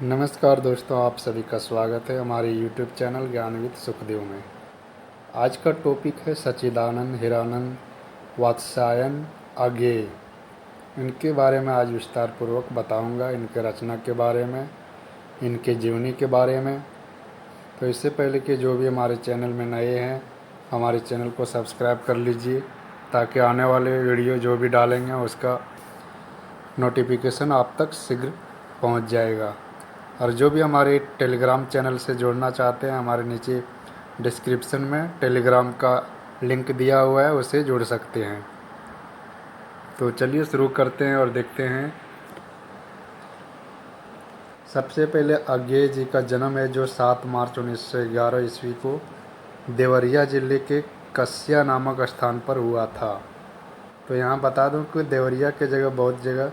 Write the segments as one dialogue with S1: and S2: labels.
S1: नमस्कार दोस्तों, आप सभी का स्वागत है हमारे यूट्यूब चैनल ज्ञान विद सुखदेव में। आज का टॉपिक है सच्चिदानंद हिरानंद वात्स्यायन अज्ञेय। इनके बारे में आज विस्तार पूर्वक बताऊंगा, इनके रचना के बारे में, इनके जीवनी के बारे में। तो इससे पहले कि जो भी हमारे चैनल में नए हैं, हमारे चैनल को सब्सक्राइब कर लीजिए ताकि आने वाले वीडियो जो भी डालेंगे उसका नोटिफिकेशन आप तक शीघ्र पहुंच जाएगा। और जो भी हमारे टेलीग्राम चैनल से जुड़ना चाहते हैं, हमारे नीचे डिस्क्रिप्शन में टेलीग्राम का लिंक दिया हुआ है, उससे जुड़ सकते हैं। तो चलिए शुरू करते हैं और देखते हैं। सबसे पहले अज्ञेय जी का जन्म है जो 7 मार्च 1911 ईस्वी को देवरिया जिले के कस्या नामक स्थान पर हुआ था। तो यहाँ बता दूँ कि देवरिया के जगह बहुत जगह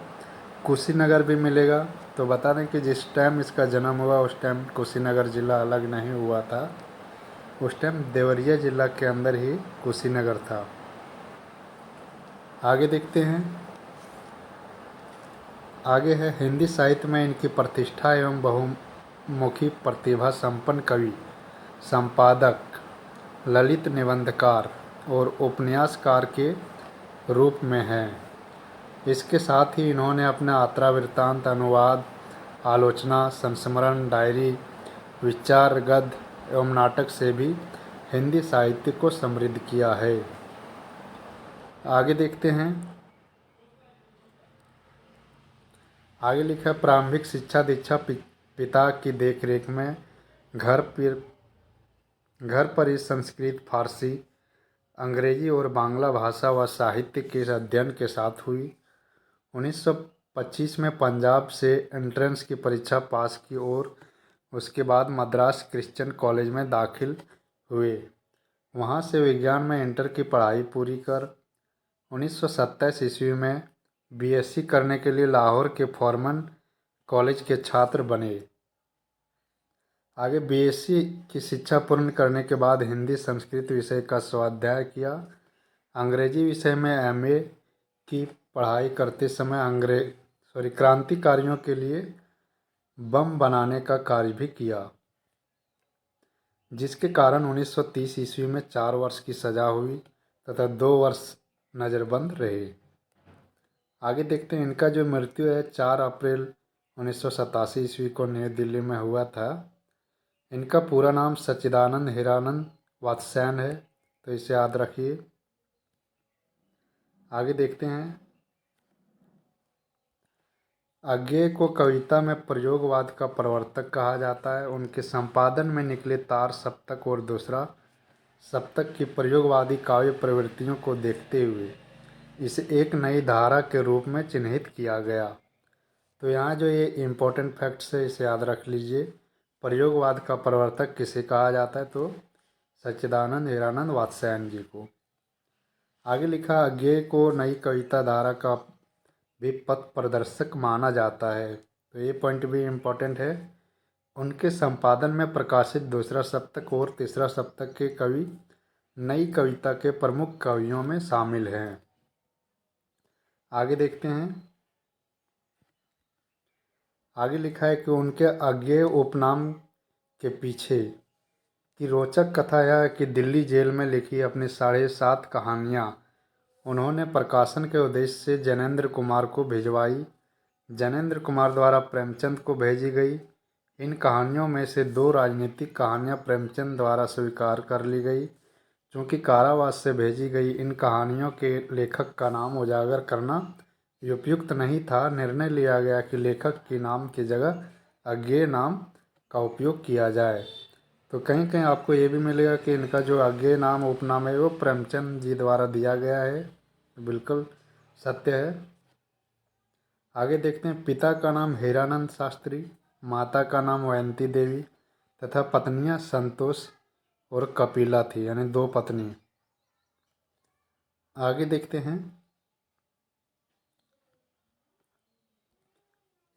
S1: कुशीनगर भी मिलेगा। तो बता दें कि जिस टाइम इसका जन्म हुआ उस टाइम कुशीनगर ज़िला अलग नहीं हुआ था, उस टाइम देवरिया ज़िला के अंदर ही कुशीनगर था। आगे देखते हैं। आगे है हिंदी साहित्य में इनकी प्रतिष्ठा एवं बहुमुखी प्रतिभा संपन्न कवि, संपादक, ललित निबंधकार और उपन्यासकार के रूप में है। इसके साथ ही इन्होंने अपने यात्रा वृत्तांत, अनुवाद, आलोचना, संस्मरण, डायरी, विचार, गद्य एवं नाटक से भी हिंदी साहित्य को समृद्ध किया है। आगे देखते हैं। आगे लिखा प्रारंभिक शिक्षा दीक्षा पिता की देखरेख में घर पर ही संस्कृत, फारसी, अंग्रेजी और बांग्ला भाषा व साहित्य के अध्ययन के साथ हुई। 1925 में पंजाब से एंट्रेंस की परीक्षा पास की और उसके बाद मद्रास क्रिश्चियन कॉलेज में दाखिल हुए। वहां से विज्ञान में इंटर की पढ़ाई पूरी कर 1927 ईस्वी में बीएससी करने के लिए लाहौर के फॉर्मन कॉलेज के छात्र बने। आगे बीएससी की शिक्षा पूर्ण करने के बाद हिंदी संस्कृत विषय का स्वाध्याय किया। अंग्रेजी विषय में एमए की पढ़ाई करते समय क्रांतिकारियों के लिए बम बनाने का कार्य भी किया, जिसके कारण 1930 ईस्वी में 4 वर्ष की सजा हुई तथा 2 वर्ष नज़रबंद रहे। आगे देखते हैं। इनका जो मृत्यु है 4 अप्रैल 1987 ईस्वी को नई दिल्ली में हुआ था। इनका पूरा नाम सच्चिदानंद हिरानंद वात्स्यायन है, तो इसे याद रखिए। आगे देखते हैं। अज्ञेय को कविता में प्रयोगवाद का प्रवर्तक कहा जाता है। उनके संपादन में निकले तार सप्तक और दूसरा सप्तक की प्रयोगवादी काव्य प्रवृत्तियों को देखते हुए इसे एक नई धारा के रूप में चिन्हित किया गया। तो यहाँ जो ये इम्पोर्टेंट फैक्ट्स है इसे याद रख लीजिए। प्रयोगवाद का प्रवर्तक किसे कहा जाता है? तो सच्चिदानंद हिरानंद वात्स्यायन जी को। आगे लिखा अज्ञेय को नई कविता धारा का भी पथ प्रदर्शक माना जाता है। तो ये पॉइंट भी इम्पोर्टेंट है। उनके संपादन में प्रकाशित दूसरा सप्तक और तीसरा सप्तक के कवि नई कविता के प्रमुख कवियों में शामिल हैं। आगे देखते हैं। आगे लिखा है कि उनके अज्ञेय उपनाम के पीछे की रोचक कथा यह है कि दिल्ली जेल में लिखी अपनी 7.5 कहानियाँ उन्होंने प्रकाशन के उद्देश्य से जैनेन्द्र कुमार को भिजवाई। जैनेन्द्र कुमार द्वारा प्रेमचंद को भेजी गई। इन कहानियों में से 2 राजनीतिक कहानियाँ प्रेमचंद द्वारा स्वीकार कर ली गई। चूँकि कारावास से भेजी गई इन कहानियों के लेखक का नाम उजागर करना उपयुक्त नहीं था, निर्णय लिया गया कि लेखक के नाम की जगह अज्ञेय नाम का उपयोग किया जाए। तो कहीं कहीं आपको ये भी मिलेगा कि इनका जो अज्ञेय नाम उपनाम है वो प्रेमचंद जी द्वारा दिया गया है। बिल्कुल सत्य है। आगे देखते हैं। पिता का नाम हीरानंद शास्त्री, माता का नाम वयंती देवी तथा पत्नियां संतोष और कपिला थी, यानी 2 पत्नी। आगे देखते हैं।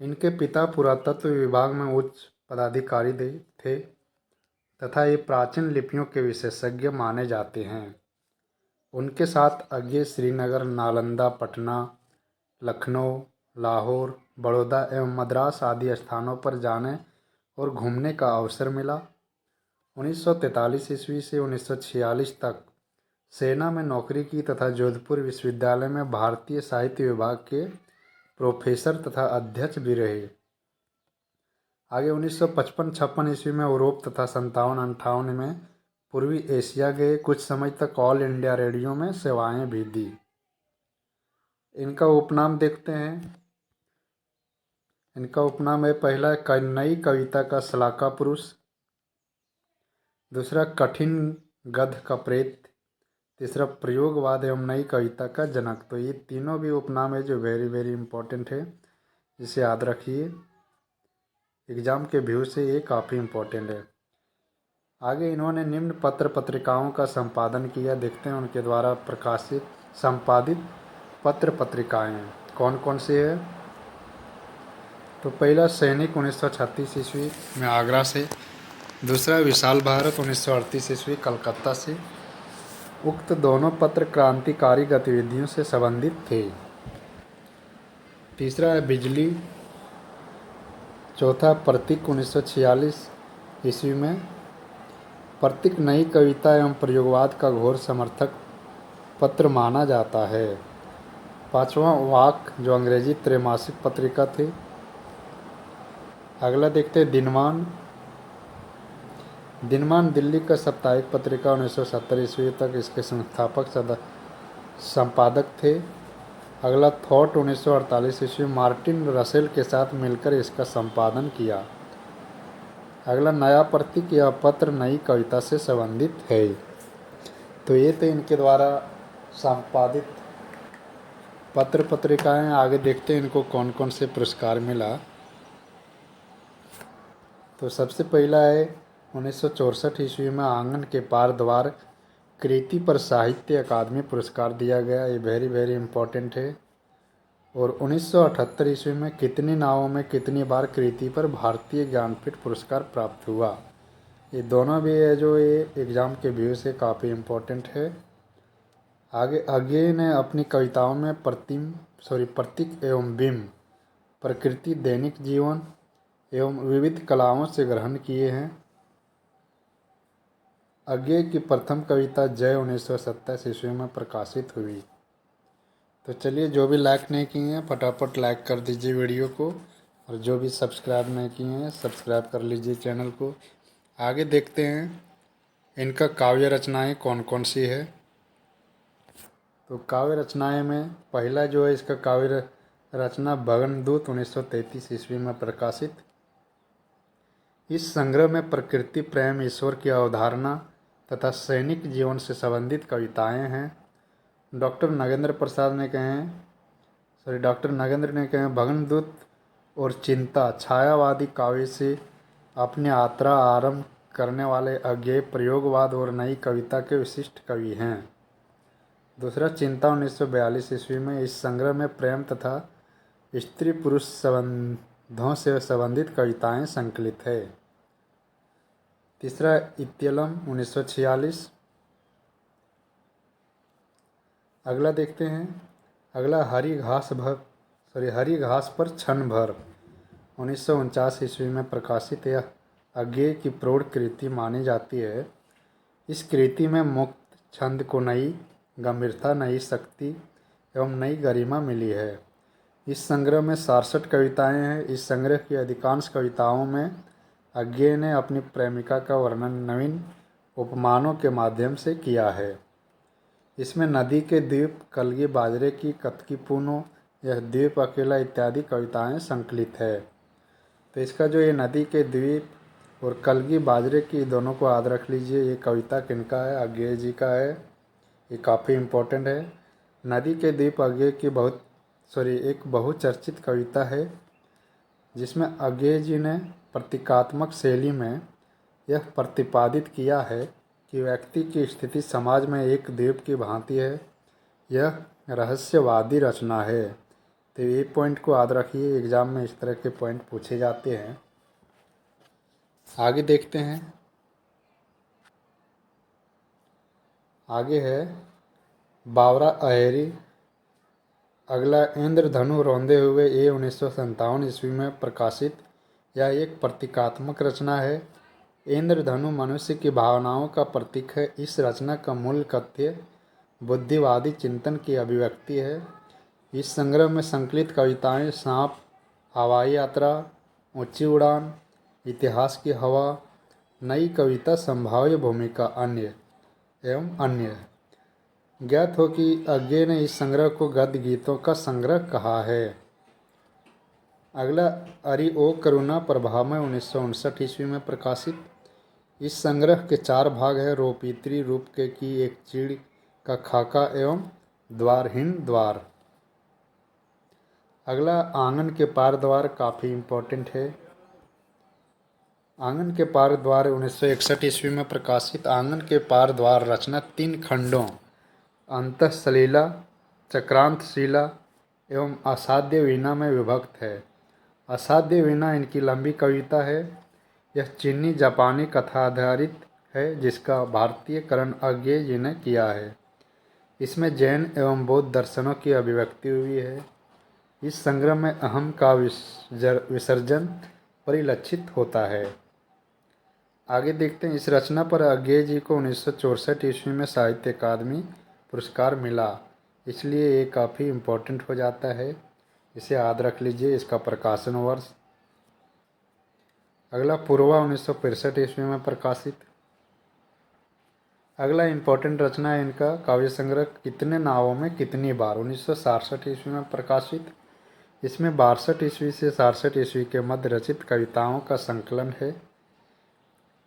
S1: इनके पिता पुरातत्व विभाग में उच्च पदाधिकारी थे तथा ये प्राचीन लिपियों के विशेषज्ञ माने जाते हैं। उनके साथ अज्ञेय श्रीनगर, नालंदा, पटना, लखनऊ, लाहौर, बड़ौदा एवं मद्रास आदि स्थानों पर जाने और घूमने का अवसर मिला। 1943 ईस्वी से 1946 तक सेना में नौकरी की तथा जोधपुर विश्वविद्यालय में भारतीय साहित्य विभाग के प्रोफेसर तथा अध्यक्ष भी रहे। आगे 1955-56 ईस्वी में यूरोप तथा 57-58 में पूर्वी एशिया गए। कुछ समय तक ऑल इंडिया रेडियो में सेवाएं भी दी। इनका उपनाम देखते हैं। इनका उपनाम है, पहला नई कविता का शलाका पुरुष, दूसरा कठिन गद्य का प्रेत, तीसरा प्रयोगवाद एवं नई कविता का जनक। तो ये तीनों भी उपनाम है जो वेरी वेरी इंपॉर्टेंट है, इसे याद रखिए। एग्जाम के व्यू से ये काफ़ी इम्पोर्टेंट है। आगे इन्होंने निम्न पत्र पत्रिकाओं का संपादन किया। देखते हैं उनके द्वारा प्रकाशित संपादित पत्र पत्रिकाएं कौन कौन से है। तो पहला सैनिक 1936 ईस्वी में आगरा से, दूसरा विशाल भारत 1938 ईस्वी कलकत्ता से। उक्त दोनों पत्र क्रांतिकारी गतिविधियों से संबंधित थे। तीसरा है बिजली, चौथा प्रतीक 1946 ईस्वी में। प्रतीक नई कविता एवं प्रयोगवाद का घोर समर्थक पत्र माना जाता है। पांचवा वाक, जो अंग्रेजी त्रैमासिक पत्रिका थी। अगला देखते हैं दिनमान। दिनमान दिल्ली का साप्ताहिक पत्रिका 1970 ईस्वी तक इसके संस्थापक संपादक थे। अगला थॉट 1948 ईस्वी मार्टिन रसेल के साथ मिलकर इसका संपादन किया। अगला नया प्रतीक, यह पत्र नई कविता से संबंधित है। तो ये थे इनके द्वारा संपादित पत्र पत्रिकाएं। आगे देखते हैं इनको कौन कौन से पुरस्कार मिला। तो सबसे पहला है 1964 ईस्वी में आंगन के पार द्वार कृति पर साहित्य अकादमी पुरस्कार दिया गया। ये वेरी वेरी इम्पोर्टेंट है। और 1978 ईस्वी में कितनी नावों में कितनी बार कृति पर भारतीय ज्ञानपीठ पुरस्कार प्राप्त हुआ। ये दोनों भी है जो ये एग्ज़ाम के व्यू से काफ़ी इम्पोर्टेंट है। आगे ने अपनी कविताओं में प्रतीक एवं बिंब, प्रकृति, दैनिक जीवन एवं विविध कलाओं से ग्रहण किए हैं। अज्ञे की प्रथम कविता जय 1927 ईस्वी में प्रकाशित हुई। तो चलिए, जो भी लाइक नहीं किए हैं फटाफट लाइक कर दीजिए वीडियो को, और जो भी सब्सक्राइब नहीं किए हैं सब्सक्राइब कर लीजिए चैनल को। आगे देखते हैं इनका काव्य रचनाएं कौन कौन सी है। तो काव्य रचनाएं में पहला जो है इसका काव्य रचना भगनदूत 1933 ईस्वी में प्रकाशित। इस संग्रह में प्रकृति प्रेम, ईश्वर की अवधारणा तथा सैनिक जीवन से संबंधित कविताएं हैं। डॉक्टर नगेंद्र ने कहे भगनदूत और चिंता छायावादी काव्य से अपनी यात्रा आरंभ करने वाले अज्ञेय प्रयोगवाद और नई कविता के विशिष्ट कवि हैं। दूसरा चिंता 1942 ईस्वी में। इस संग्रह में प्रेम तथा स्त्री पुरुष संबंधों से संबंधित कविताएं संकलित है। तीसरा इत्यलम 1946। अगला देखते हैं। अगला हरी घास पर क्षण भर 1949 ईस्वी में प्रकाशित। यह अज्ञेय की प्रौढ़ कृति मानी जाती है। इस कृति में मुक्त छंद को नई गंभीरता, नई शक्ति एवं नई गरिमा मिली है। इस संग्रह में 66 कविताएं हैं। इस संग्रह की अधिकांश कविताओं में अज्ञेय ने अपनी प्रेमिका का वर्णन नवीन उपमानों के माध्यम से किया है। इसमें नदी के द्वीप, कलगी बाजरे की कतकी पूनो, यह द्वीप अकेला इत्यादि कविताएं संकलित है। तो इसका जो ये नदी के द्वीप और कलगी बाजरे की, दोनों को याद रख लीजिए। ये कविता किनका है? अज्ञेय जी का है। ये काफ़ी इम्पोर्टेंट है। नदी के द्वीप अज्ञेय की एक बहुचर्चित कविता है, जिसमें अज्ञेय जी ने प्रतीकात्मक शैली में यह प्रतिपादित किया है कि व्यक्ति की स्थिति समाज में एक द्वीप की भांति है। यह रहस्यवादी रचना है। तो ये पॉइंट को याद रखिए, एग्जाम में इस तरह के पॉइंट पूछे जाते हैं। आगे देखते हैं। आगे है बावरा अहेरी अगला इंद्रधनु रोंदे हुए, ये 1957 ईस्वी में प्रकाशित यह एक प्रतीकात्मक रचना है। इंद्रधनु मनुष्य की भावनाओं का प्रतीक है। इस रचना का मूल कथ्य बुद्धिवादी चिंतन की अभिव्यक्ति है। इस संग्रह में संकलित कविताएं सांप, हवाई यात्रा, ऊंची उड़ान, इतिहास की हवा, नई कविता, संभाव्य भूमिका, अन्य एवं अन्य। ज्ञात हो कि अज्ञे ने इस संग्रह को गद्य गीतों का संग्रह कहा है। अगला अरि ओ करुणा प्रभाव में 1959 ईस्वी में प्रकाशित। इस संग्रह के 4 भाग हैं। रोपित्री रूप के की एक चीड़ का खाका एवं द्वारहीन द्वार। अगला आंगन के पार द्वार काफ़ी इम्पोर्टेंट है। आंगन के पार द्वार 1961 ईस्वी में प्रकाशित। आंगन के पार द्वार रचना 3 खंडों अंतःसलीला, चक्रांतशीला एवं असाध्य वीणा में विभक्त है। असाध्य वीणा इनकी लंबी कविता है। यह चीनी जापानी कथा आधारित है जिसका भारतीयकरण अज्ञे जी ने किया है। इसमें जैन एवं बौद्ध दर्शनों की अभिव्यक्ति हुई है। इस संग्रह में अहम का विसर्जन परिलक्षित होता है। आगे देखते हैं। इस रचना पर अज्ञे जी को 1964 ईस्वी में साहित्य अकादमी पुरस्कार मिला, इसलिए ये काफ़ी इम्पोर्टेंट हो जाता है। इसे याद रख लीजिए। इसका प्रकाशन वर्ष। अगला पूर्वा 1965 ईस्वी में प्रकाशित। अगला इम्पोर्टेंट रचना है इनका काव्य संग्रह कितने नावों में कितनी बार 1967 ईस्वी में प्रकाशित। इसमें 62 ईस्वी से 67 ईस्वी के मध्य रचित कविताओं का संकलन है।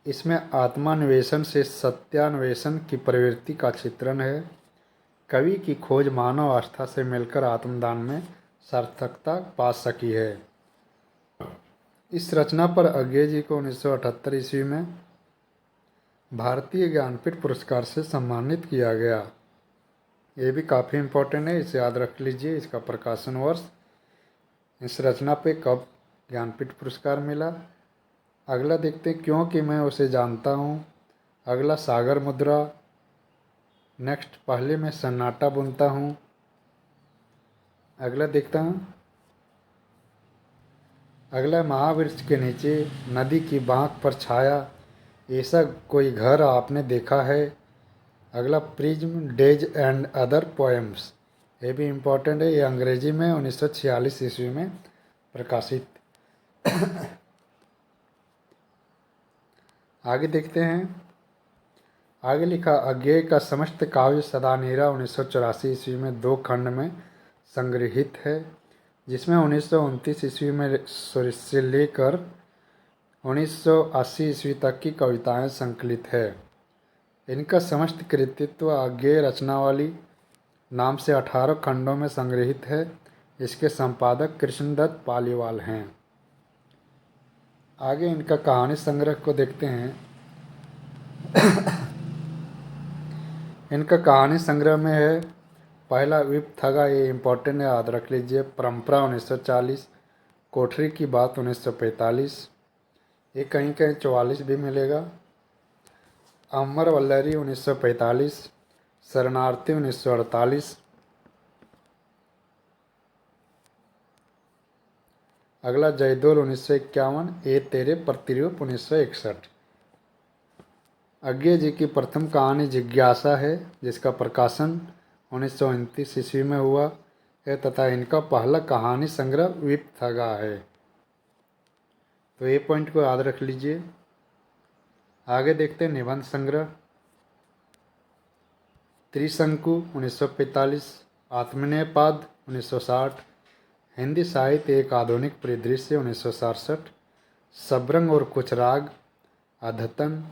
S1: इसमें आत्मान्वेषण से सत्यान्वेषण की प्रवृत्ति का चित्रण है। कवि की खोज मानव आस्था से मिलकर आत्मदान में सार्थकता पा सकी है। इस रचना पर अज्ञे जी को 1978 ईस्वी में भारतीय ज्ञानपीठ पुरस्कार से सम्मानित किया गया। ये भी काफ़ी इम्पोर्टेंट है, इसे याद रख लीजिए। इसका प्रकाशन वर्ष, इस रचना पे कब ज्ञानपीठ पुरस्कार मिला। अगला देखते हैं क्योंकि मैं उसे जानता हूँ। अगला सागर मुद्रा। नेक्स्ट पहले मैं सन्नाटा बुनता हूँ। अगला देखता हूँ। अगला महावृक्ष के नीचे नदी की बांक पर छाया, ऐसा कोई घर आपने देखा है। अगला prism days and other poems, ये भी इम्पोर्टेंट है। ये अंग्रेजी में 1946 ईस्वी में प्रकाशित। आगे देखते हैं। आगे लिखा अज्ञेय का समस्त काव्य सदानीरा 1984 ईस्वी में 2 खंड में संग्रहित है, जिसमें 1929 ईस्वी में से लेकर 1980 ईस्वी तक की कविताएं संकलित है। इनका समस्त कृतित्व अज्ञेय रचनावली नाम से 18 खंडों में संग्रहित है। इसके संपादक कृष्णदत्त पालीवाल हैं। आगे इनका कहानी संग्रह को देखते हैं। इनका कहानी संग्रह में है पहला विपथगा, ये इम्पोर्टेंट है, याद रख लीजिए। परंपरा 1940, कोठरी की बात 1945, ये कहीं कहीं 44 भी मिलेगा। अमर वल्लरी 1945, शरणार्थी 1948। अगला जयदोल 1951, ए तेरे प्रतिरूप 1961। अज्ञे जी की प्रथम कहानी जिज्ञासा है, जिसका प्रकाशन 1929 ईस्वी में हुआ है तथा इनका पहला कहानी संग्रह विपथगा है। तो ये पॉइंट को याद रख लीजिए। आगे देखते हैं निबंध संग्रह। त्रिशंकु 1945, आत्मनेयपाद 1960, हिंदी साहित्य एक आधुनिक परिदृश्य 1967, सबरंग और कुछ राग, अधतन,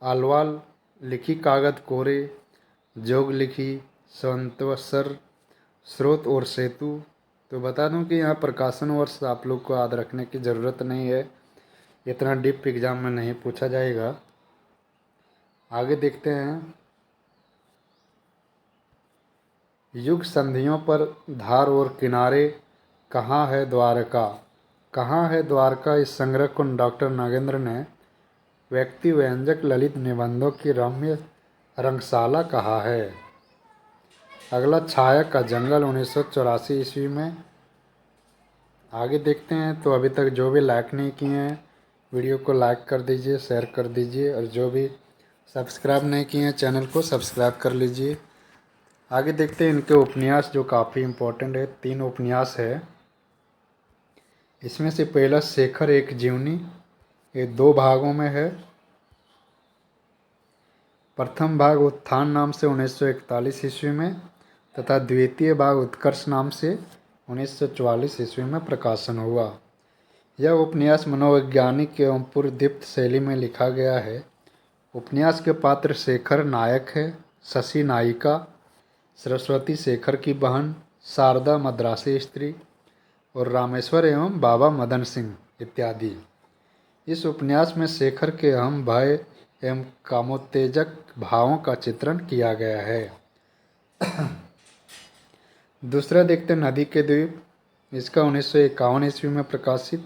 S1: आलवाल लिखी कागद कोरे, जोग लिखी संतवसर, स्रोत और सेतु। तो बता दूं कि यहाँ प्रकाशन वर्ष आप लोग को याद रखने की ज़रूरत नहीं है, इतना डीप एग्जाम में नहीं पूछा जाएगा। आगे देखते हैं। युग संधियों पर धार और किनारे, कहाँ है द्वारका। कहाँ है द्वारका इस संग्रह को डॉक्टर नागेंद्र ने व्यक्ति व्यंजक ललित निबंधों की रम्य रंगशाला कहा है। अगला छाया का जंगल 1984 ईस्वी में। आगे देखते हैं। तो अभी तक जो भी लाइक नहीं किए हैं वीडियो को लाइक कर दीजिए, शेयर कर दीजिए, और जो भी सब्सक्राइब नहीं किए हैं चैनल को सब्सक्राइब कर लीजिए। आगे देखते हैं इनके उपन्यास जो काफ़ी इम्पोर्टेंट है। 3 उपन्यास है इसमें से। पहला शेखर एक जीवनी, ये 2 भागों में है। प्रथम भाग उत्थान नाम से 1941 ईस्वी में तथा द्वितीय भाग उत्कर्ष नाम से 1944 ईस्वी में प्रकाशन हुआ। यह उपन्यास मनोवैज्ञानिक एवं पूर्वदीप्त शैली में लिखा गया है। उपन्यास के पात्र शेखर नायक है, शशि नायिका, सरस्वती शेखर की बहन, शारदा मद्रासी स्त्री और रामेश्वर एवं बाबा मदन सिंह इत्यादि। इस उपन्यास में शेखर के अहम भय एवं कामोत्तेजक भावों का चित्रण किया गया है। दूसरा देखते हैं नदी के द्वीप। इसका 1951 ईस्वी में प्रकाशित।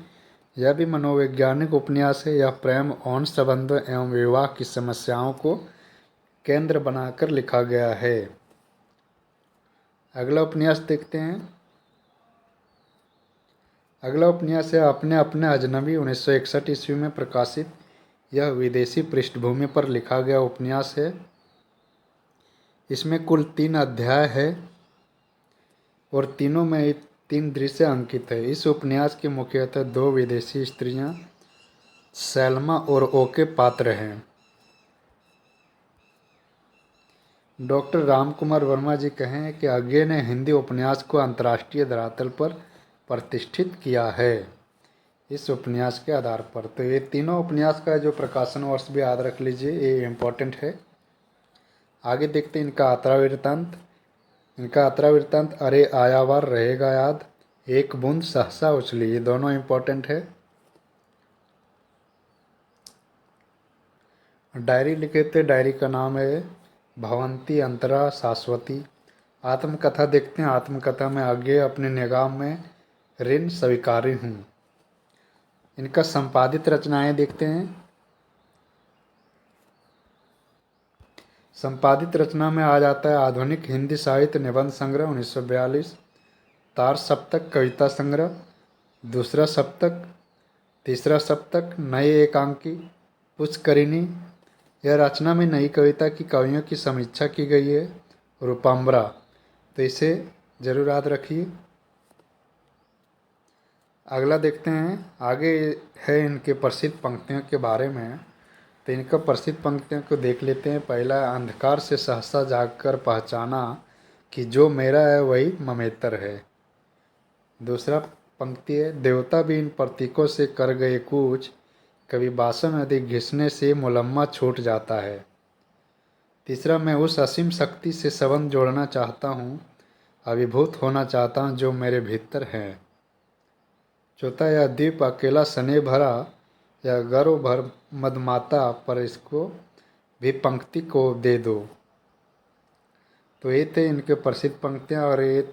S1: यह भी मनोवैज्ञानिक उपन्यास है। यह प्रेम, यौन संबंध एवं विवाह की समस्याओं को केंद्र बनाकर लिखा गया है। अगला उपन्यास देखते हैं। अगला उपन्यास है अपने अपने अजनबी 1961 ईस्वी में प्रकाशित। यह विदेशी पृष्ठभूमि पर लिखा गया उपन्यास है। इसमें कुल 3 अध्याय है और तीनों में 3 दृश्य अंकित है। इस उपन्यास के मुख्यतः 2 विदेशी स्त्रियां सैल्मा और ओके पात्र हैं। डॉक्टर रामकुमार वर्मा जी कहें कि आगे ने हिंदी उपन्यास को अंतर्राष्ट्रीय धरातल पर प्रतिष्ठित किया है इस उपन्यास के आधार पर। तो ये तीनों उपन्यास का जो प्रकाशन वर्ष भी याद रख लीजिए, ये इम्पोर्टेंट है। आगे देखते हैं इनका यात्रा वृत्तांत। इनका यात्रा वृत्तांत अरे आया वार रहेगा याद, एक बूंद सहसा उछली, ये दोनों इम्पोर्टेंट है। डायरी लिखे थे, डायरी का नाम है भवंती अंतरा शाश्वती। आत्मकथा देखते हैं। आत्मकथा में आगे अपने निगाह में ऋण स्वीकारी हूँ। इनका संपादित रचनाएं देखते हैं। संपादित रचना में आ जाता है आधुनिक हिंदी साहित्य निबंध संग्रह 1942, तार सप्तक कविता संग्रह, दूसरा सप्तक, तीसरा सप्तक, नए एकांकी, पुष्करिणी। यह रचना में नई कविता की कवियों की समीक्षा की गई है। रूपम्बरा, तो इसे जरूर याद रखिए। अगला देखते हैं। आगे है इनके प्रसिद्ध पंक्तियों के बारे में। तो इनका प्रसिद्ध पंक्तियों को देख लेते हैं। पहला, अंधकार से सहसा जागकर पहचाना कि जो मेरा है वही ममेतर है। दूसरा पंक्ति है, देवता भी इन प्रतीकों से कर गए कूच, कभी बासन अधिक घिसने से मुलम्मा छूट जाता है। तीसरा, मैं उस असीम शक्ति से संबंध जोड़ना चाहता हूँ, अभिभूत होना चाहता हूँ जो मेरे भीतर है। चौथा, यह द्वीप अकेला सने भरा, या गर्व भर मदमाता पर इसको भी पंक्ति को दे दो। तो ये थे इनके प्रसिद्ध पंक्तियाँ और ये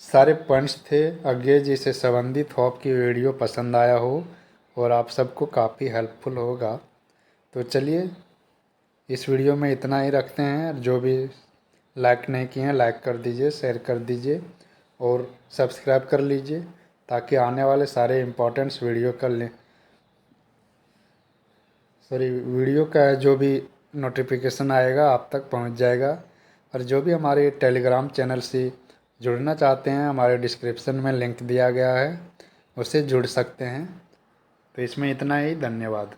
S1: सारे पॉइंट्स थे। आगे जी से संबंधित होप की वीडियो पसंद आया हो और आप सबको काफ़ी हेल्पफुल होगा। तो चलिए इस वीडियो में इतना ही रखते हैं। जो भी लाइक नहीं किए हैं लाइक कर दीजिए, शेयर कर दीजिए और सब्सक्राइब कर लीजिए ताकि आने वाले सारे इम्पोर्टेंट्स वीडियो का जो भी नोटिफिकेशन आएगा आप तक पहुंच जाएगा। और जो भी हमारे टेलीग्राम चैनल से जुड़ना चाहते हैं, हमारे डिस्क्रिप्शन में लिंक दिया गया है, उससे जुड़ सकते हैं। तो इसमें इतना ही। धन्यवाद।